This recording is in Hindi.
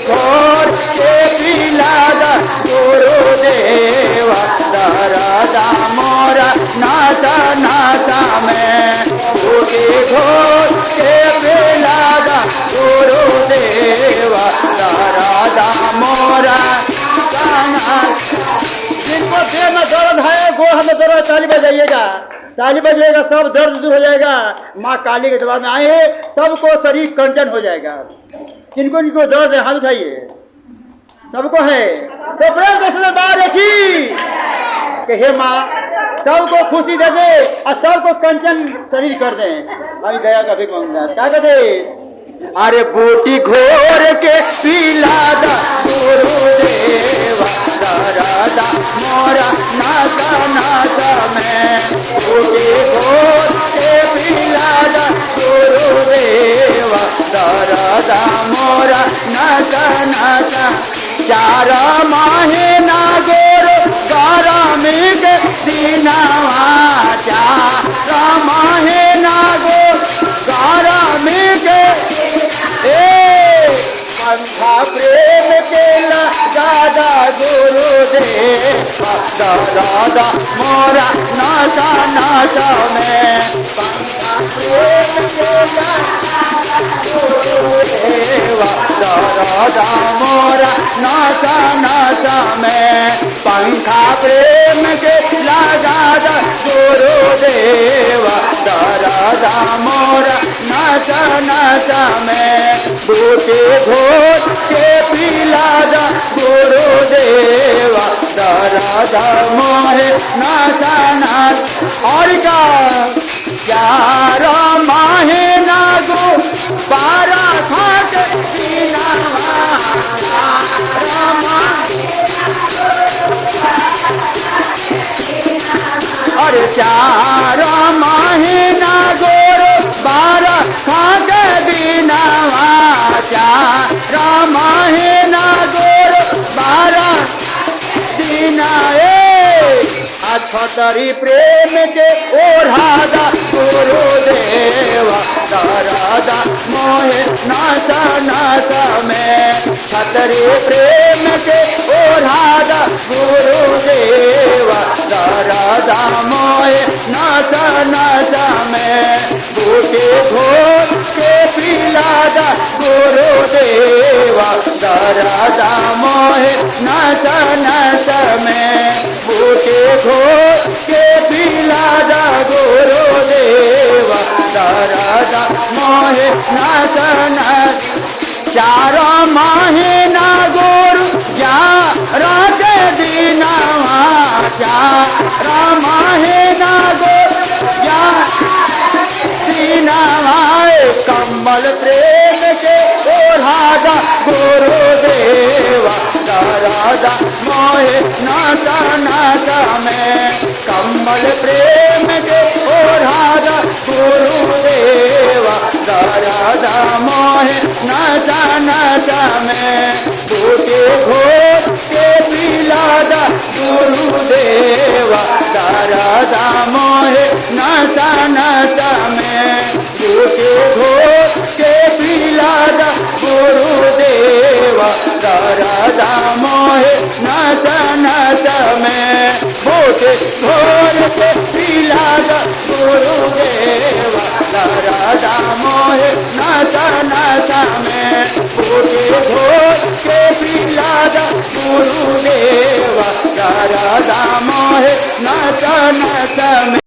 घोर के पिलादा गुरुदेवा दरदा मोरा नासा नासा में बूटी घोर के पिलादा गुरुदेवा दरदा मोरा जिनको देह में दर्द है गोड़ में दर्द, ताली बजाइएगा, ताली बजाइएगा, सब दर्द दूर हो जाएगा। माँ काली के दरबार में आए सबको शरीर कंचन हो जाएगा। किनको किनको दर्द है हाथ उठाइए, सबको है तो प्रेम के दरबार देखी कि हे माँ सबको खुशी दे दे और सबको कंचन शरीर कर दे। अभी गया कभी कहूँगा क्या कहते, अरे बूटी घोर के पिलादा गुरुदेवा दरदा मोरा नासा नासा में बूटी घोर के पिलादा गुरुदेवा दरदा मोरा नासा नासा। 4 महीना गोरो गरमी के दिनवा, 4 महीना गो गरमी के पंखा प्रेम के दादा गुरुदेवा दरदा मोरा नासा नासा में पंखा प्रेम के गुरुदेवा दरदा मोरा नासा नासा में पंखा प्रेम के दादा गुरुदेवा दरदा मोरा नासा नासा में बूटी घोर के पिलादा गुरुदेवा दरदा मोहे नासा नासा। और का 11 महीना गो 12 खाट पीनावा, 4 महीना गोरो 12 खाट दिनवा, 4 महीना गोरो 12 दिना। छतरी प्रेम के ओढ़ादा गुरुदेवा दरदा मोहे नासा नासा में छतरी प्रेम के ओढ़ादा गुरुदेवा दरदा मोहे नासा नासा में बूटी घोर के पिलादा गुरुदेवा दरदा मोहे नासा नासा में बूटी घोर के पिलादा गुरुदेवा दरदा मोहे नासा नासा। 4 महीना गोरु 11 के दिनवा, 4 महीना गोरु 11 दिनवा। कम्बल प्रेम के ओढ़ादा गुरुदेवा दरदा मोहे नासा नासा में कम्बल प्रेम के ओढ़ादा गुरुदेवा दरदा मोहे नासा नासा में बूटी घोर के पिलादा गुरुदेवा दरदा मोहे नासा नासा में बूटी घोर के पिलादा गुरुदेवा दरदा मोहे नासा नासा में बूटी घोर के पिलादा गुरुदेवा दरदा मोहे नासा नासा में बूटी घोर के पिलादा गुरुदेवा दरदा मोहे नासा नासा में।